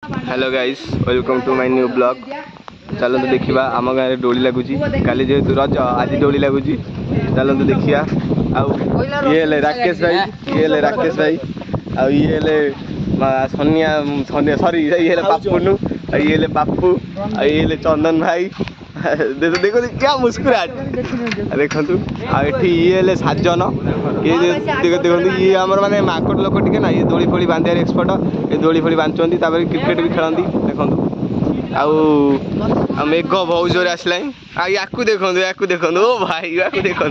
Hello guys welcome to my new blog. चलते देखा आम गाँव में डोली लगुच काली जेहेतु रज आज डोली लगुच चलते देखा ये राकेश भाई राकेश भाई ये सोनिया सोनिया सॉरी ये पापुनु ये पापू ये चंदन भाई देखो क्या मुस्कुराहट देखु ये साजन ये देखो ये आम माने माकड़ लोक टे ना ये दोली फोली बांधार एक्सपर्ट ये दोली फोली बांधुंट क्रिकेट भी खेलती देखो मेघ बहुत जोर आसला या देखो ओ भाई या देखो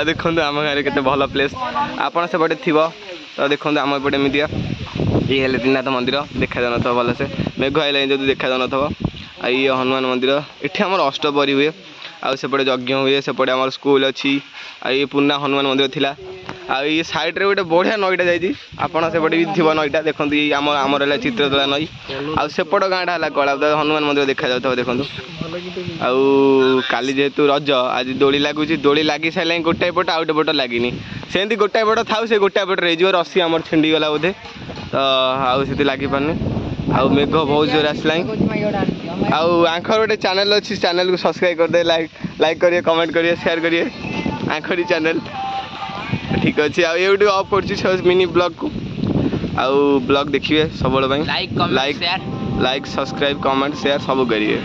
देखो आम गाँव में केते भल प्लेस आपड़ सेपटे थी तो देखो आम एपटे एमतिया ये त्रिनाथ मंदिर देखा जान भलसे मेघ आइला जो देखा जान ये हनुमान मंदिर ये आम अष्टपरी हुए आउपटे यज्ञ हुए सेपटे आम स्कूल अच्छी ये पुना हनुमान मंदिर थिला ये साइड रे गोटे बढ़िया नईटा जाइए आपड़ सेपटे भी थी नईटा देखो आम आमर है चित्रतला नई आसेपट गाँटा है कला हनुमान मंदिर देखा जाता देखो काली जेहेतु रज आज दोली लगुच दोली लगी सारे गोटाए पट आउटे पट लगिनी सेमती गोटाए पट था से गोटाए पट रही रसी आम छिंडीगला बोधे तो आगे लगी पारनी मेघ बहुत जोर आसला आंखर गोटे चैनल अच्छी चैनल को सब्सक्राइब करदे लाइक करिए कमेंट करिए शेयर करिए आंखरी चैनल ठीक अच्छे आउट अफ कर मिनी ब्लॉग को ब्लॉग देखिए सब लाइक सब्सक्राइब कमेंट शेयर सब करिए।